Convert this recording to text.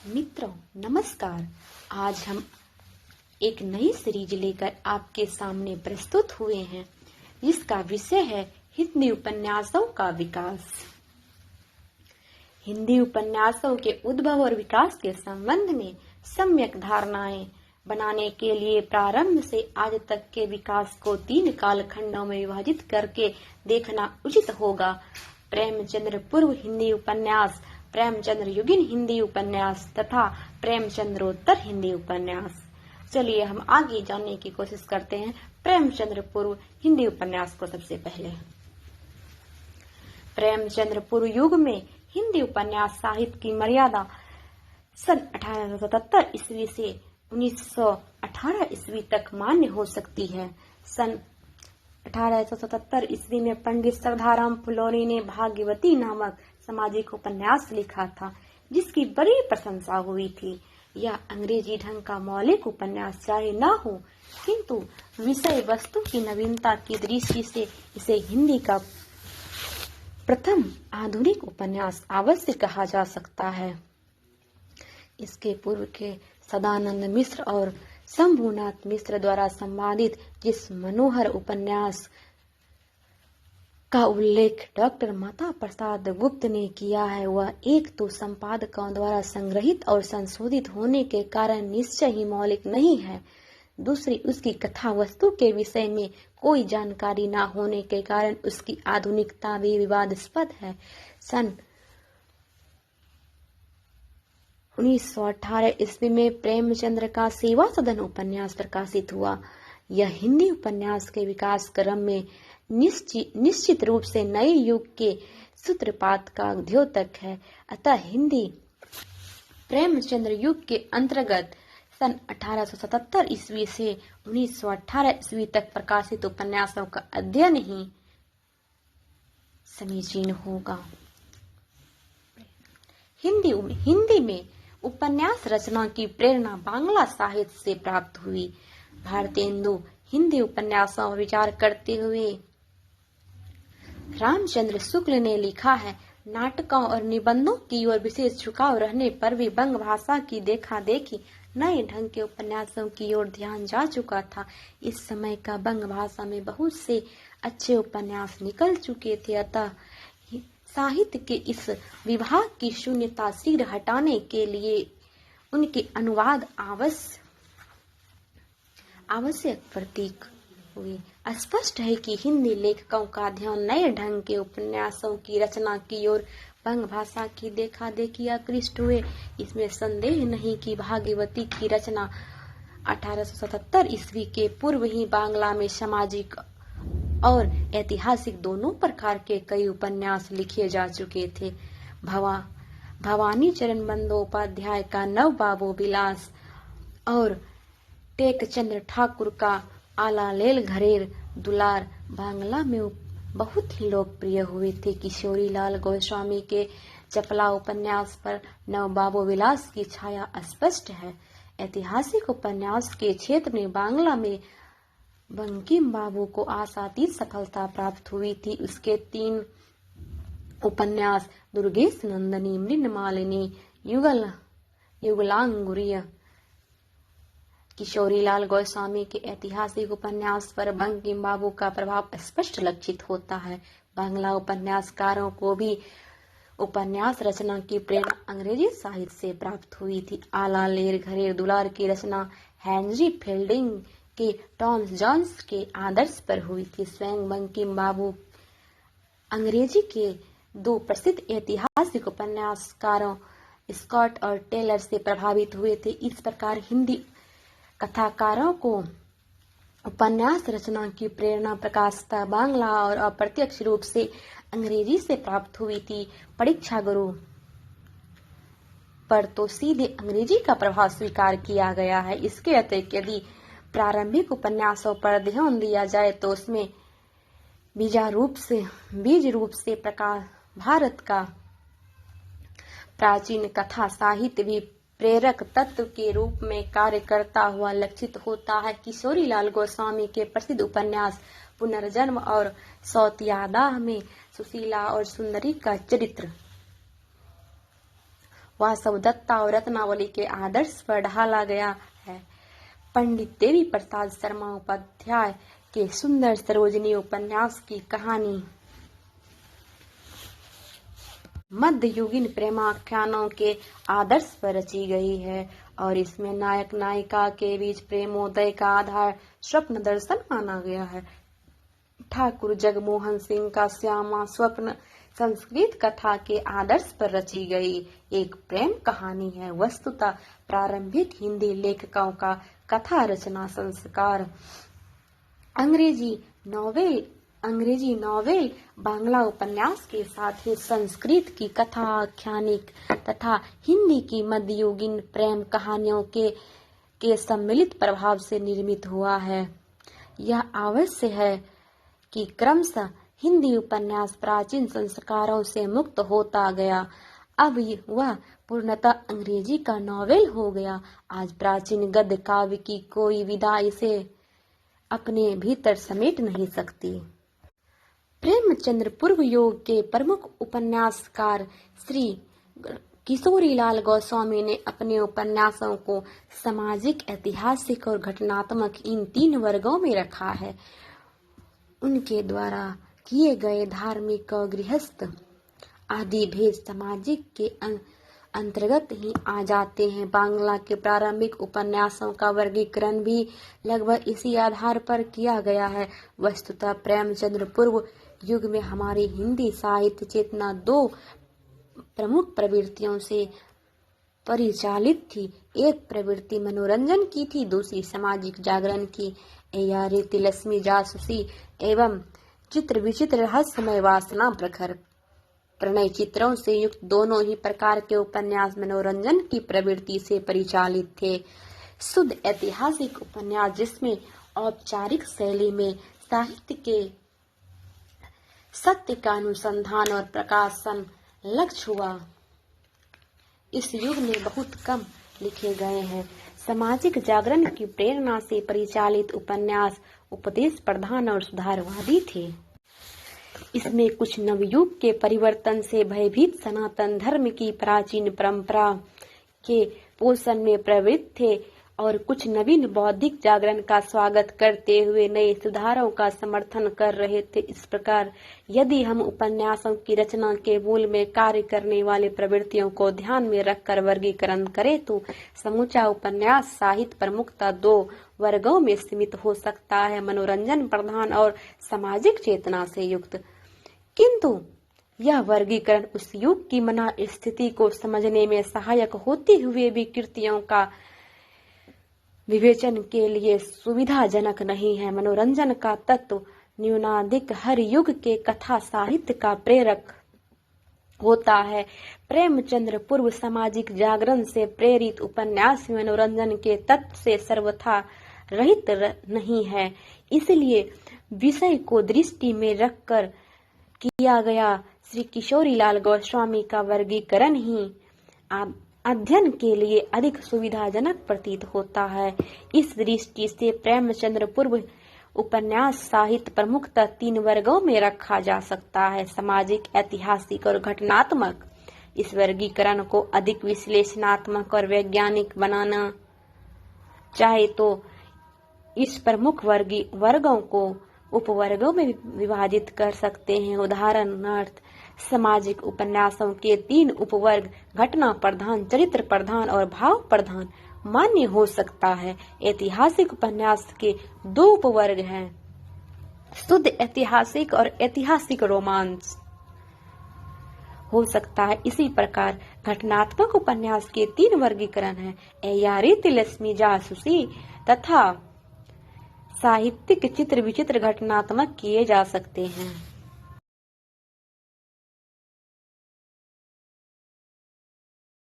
मित्रों नमस्कार। आज हम एक नई सीरीज लेकर आपके सामने प्रस्तुत हुए हैं, जिसका विषय है हिंदी उपन्यासों का विकास। हिंदी उपन्यासों के उद्भव और विकास के संबंध में सम्यक धारणाएं बनाने के लिए प्रारंभ से आज तक के विकास को 3 कालखंडों में विभाजित करके देखना उचित होगा। प्रेमचंद्र पूर्व हिंदी उपन्यास, प्रेमचंद्र युगीन हिंदी उपन्यास तथा प्रेमचंद्रोत्तर हिंदी उपन्यास। चलिए हम आगे जानने की कोशिश करते हैं प्रेमचंद्र पूर्व हिंदी उपन्यास को। सबसे पहले प्रेमचंद्र पूर्व युग में हिंदी उपन्यास साहित्य की मर्यादा सन 1877 ईस्वी से 1918 ईस्वी तक मान्य हो सकती है। सन 1877 ईस्वी में पंडित सरदाराम फुलोरी ने भाग्यवती नामक सामाजिक उपन्यास लिखा था, जिसकी बड़ी प्रशंसा हुई थी। यह अंग्रेजी ढंग का मौलिक उपन्यास चाहे न हो, किंतु विषय वस्तु की नवीनता की दृष्टि से इसे हिंदी का प्रथम आधुनिक उपन्यास अवश्य कहा जा सकता है। इसके पूर्व के सदानंद मिश्र और शंभुनाथ मिश्र द्वारा संपादित जिस मनोहर उपन्यास का उल्लेख डॉक्टर माता प्रसाद गुप्त ने किया है, वह एक तो संपादकों द्वारा संग्रहित और संशोधित होने के कारण निश्चय ही मौलिक नहीं है, दूसरी उसकी कथा वस्तु के विषय में कोई जानकारी न होने के कारण उसकी आधुनिकता भी विवादास्पद है। सन 1918 ईस्वी में प्रेमचंद्र का सेवा सदन उपन्यास प्रकाशित हुआ। यह हिंदी उपन्यास के विकास क्रम में निश्चित रूप से नए युग के सूत्रपात का द्योतक है। अतः हिंदी प्रेमचंद्र युग के अंतर्गत सन 1877 ईस्वी से 1918 ईस्वी तक प्रकाशित उपन्यासों का अध्ययन ही समीचीन होगा। हिंदी में उपन्यास रचना की प्रेरणा बांग्ला साहित्य से प्राप्त हुई। भारतेंदु हिंदी उपन्यासों पर विचार करते हुए रामचंद्र शुक्ल ने लिखा है, नाटकों और निबंधों की ओर विशेष झुकाव रहने पर भी बंग भाषा की देखा देखी नए ढंग के उपन्यासों की ओर ध्यान जा चुका था। इस समय का बंग भाषा में बहुत से अच्छे उपन्यास निकल चुके थे। अतः साहित्य के इस विभाग की शून्यता शीघ्र हटाने के लिए उनके अनुवाद आवश्यक प्रतीक हुए। स्पष्ट है कि हिंदी लेखकों का ध्यान नए ढंग के उपन्यासों की रचना की ओर बंग भाषा की देखा देखी आकृष्ट हुए। इसमें संदेह नहीं कि भाग्यवती की रचना 1877 ईस्वी के पूर्व ही बांग्ला में सामाजिक और ऐतिहासिक दोनों प्रकार के कई उपन्यास लिखे जा चुके थे। भवानी चरण बंदोपाध्याय का नवबाबू विलास और टेकचंद्र ठाकुर का आलालेल घरेर दुलार बांग्ला में बहुत ही लोकप्रिय हुए थे। किशोरी लाल गोस्वामी के चपला उपन्यास पर नवबाबू विलास की छाया स्पष्ट है। ऐतिहासिक उपन्यास के क्षेत्र में बांग्ला में बंकिम बाबू को आशातीत सफलता प्राप्त हुई थी। उसके 3 उपन्यास दुर्गेश नंदिनी, मृणमालिनी, युगलांगुरिया। किशोरीलाल गोस्वामी के ऐतिहासिक उपन्यास पर बंकिम बाबू का प्रभाव स्पष्ट लक्षित होता है। बांग्ला उपन्यासकारों को भी उपन्यास रचना की प्रेरणा अंग्रेजी साहित्य से प्राप्त हुई थी। आलालेल घरेर दुलार की रचना हेनरी फील्डिंग के टॉम जोन्स के आदर्श पर हुई थी। स्वयं बंकिम बाबू अंग्रेजी के 2 प्रसिद्ध ऐतिहासिक उपन्यासकारों स्कॉट और टेलर से प्रभावित हुए थे। इस प्रकार हिंदी कथाकारों को उपन्यास रचना की प्रेरणा प्रकाशता बांग्ला और अप्रत्यक्ष रूप से अंग्रेजी से प्राप्त हुई थी। परीक्षा गुरु पर तो सीधे अंग्रेजी का प्रभाव स्वीकार किया गया है। इसके अतिरिक्त यदि प्रारंभिक उपन्यासों पर ध्यान दिया जाए तो उसमें बीज रूप से भारत का प्राचीन कथा साहित्य भी प्रेरक तत्व के रूप में कार्य करता हुआ लक्षित होता है। किशोरीलाल गोस्वामी के प्रसिद्ध उपन्यास पुनर्जन्म और सौतियादाह में सुशीला और सुंदरी का चरित्र वासवदत्ता और रत्नावली के आदर्श पर ढाला गया है। पंडित देवी प्रसाद शर्मा उपाध्याय के सुंदर सरोजिनी उपन्यास की कहानी मध्ययुगीन प्रेमाख्यानों के आदर्श पर रची गई है और इसमें नायक नायिका के बीच प्रेमोदय का आधार स्वप्न दर्शन माना गया है। ठाकुर जगमोहन सिंह का श्यामा स्वप्न संस्कृत कथा के आदर्श पर रची गई एक प्रेम कहानी है। वस्तुतः प्रारंभिक हिंदी लेखकों का कथा रचना संस्कार अंग्रेजी नॉवेल बांग्ला उपन्यास के साथ ही संस्कृत की कथा आख्यानिक तथा हिंदी की मध्ययुगीन प्रेम कहानियों के सम्मिलित प्रभाव से निर्मित हुआ है। यह अवश्य है कि क्रमशः हिंदी उपन्यास प्राचीन संस्कारों से मुक्त होता गया। अब वह पूर्णतः अंग्रेजी का नॉवेल हो गया। आज प्राचीन गद्य काव्य की कोई विधा इसे अपने भीतर समेट नहीं सकती। प्रेमचंद्र पूर्व युग के प्रमुख उपन्यासकार श्री किशोरीलाल गोस्वामी ने अपने उपन्यासों को सामाजिक, ऐतिहासिक और घटनात्मक इन 3 वर्गों में रखा है। उनके द्वारा किए गए धार्मिक और गृहस्थ आदि भेद सामाजिक के अंतर्गत ही आ जाते हैं। बांग्ला के प्रारंभिक उपन्यासों का वर्गीकरण भी लगभग इसी आधार पर किया गया है। वस्तुतः प्रेमचंद्र पूर्व युग में हमारी हिंदी साहित्य चेतना 2 प्रमुख प्रवृत्तियों से परिचालित थी। एक प्रवृत्ति मनोरंजन की थी, दूसरी सामाजिक जागरण की। अय्यारी तिलस्मी जासूसी एवं चित्र विचित्र रहस्यमय वासना प्रखर प्रणय चित्रों से युक्त दोनों ही प्रकार के उपन्यास मनोरंजन की प्रवृत्ति से परिचालित थे। शुद्ध ऐतिहासिक उपन्यास जिसमें औपचारिक शैली में साहित्य के सत्य का अनुसंधान और प्रकाशन लक्ष्य हुआ, इस युग में बहुत कम लिखे गए हैं। सामाजिक जागरण की प्रेरणा से परिचालित उपन्यास उपदेश प्रधान और सुधारवादी थे। इसमें कुछ नवयुग के परिवर्तन से भयभीत सनातन धर्म की प्राचीन परंपरा के पोषण में प्रवृत्त थे और कुछ नवीन बौद्धिक जागरण का स्वागत करते हुए नए सुधारों का समर्थन कर रहे थे। इस प्रकार यदि हम उपन्यासों की रचना के मूल में कार्य करने वाले प्रवृत्तियों को ध्यान में रखकर वर्गीकरण करें तो समूचा उपन्यास साहित्य प्रमुखता 2 वर्गों में सीमित हो सकता है, मनोरंजन प्रधान और सामाजिक चेतना से युक्त। किंतु यह वर्गीकरण उस युग की मना स्थिति को समझने में सहायक होते हुए भी कृतियों का विवेचन के लिए सुविधाजनक नहीं है। मनोरंजन का तत्व न्यूनाधिक हर युग के कथा साहित्य का प्रेरक होता है। प्रेमचंद्र पूर्व सामाजिक जागरण से प्रेरित उपन्यास मनोरंजन के तत्व से सर्वथा रहित नहीं है। इसलिए विषय को दृष्टि में रखकर किया गया श्री किशोरीलाल गोस्वामी का वर्गीकरण ही अध्ययन के लिए अधिक सुविधाजनक प्रतीत होता है। इस दृष्टि से प्रेमचंद्र पूर्व उपन्यास साहित्य प्रमुखतः 3 वर्गों में रखा जा सकता है, सामाजिक, ऐतिहासिक और घटनात्मक। इस वर्गीकरण को अधिक विश्लेषणात्मक और वैज्ञानिक बनाना चाहे तो इस प्रमुख वर्गों को उपवर्गों में विभाजित कर सकते हैं। उदाहरणार्थ सामाजिक उपन्यासों के 3 उपवर्ग घटना प्रधान, चरित्र प्रधान और भाव प्रधान मान्य हो सकता है। ऐतिहासिक उपन्यास के 2 उपवर्ग हैं, शुद्ध ऐतिहासिक और ऐतिहासिक रोमांस हो सकता है। इसी प्रकार घटनात्मक उपन्यास के 3 वर्गीकरण हैं, अय्यारी तिलस्मी जासूसी तथा साहित्यिक चित्र विचित्र घटनात्मक किए जा सकते हैं।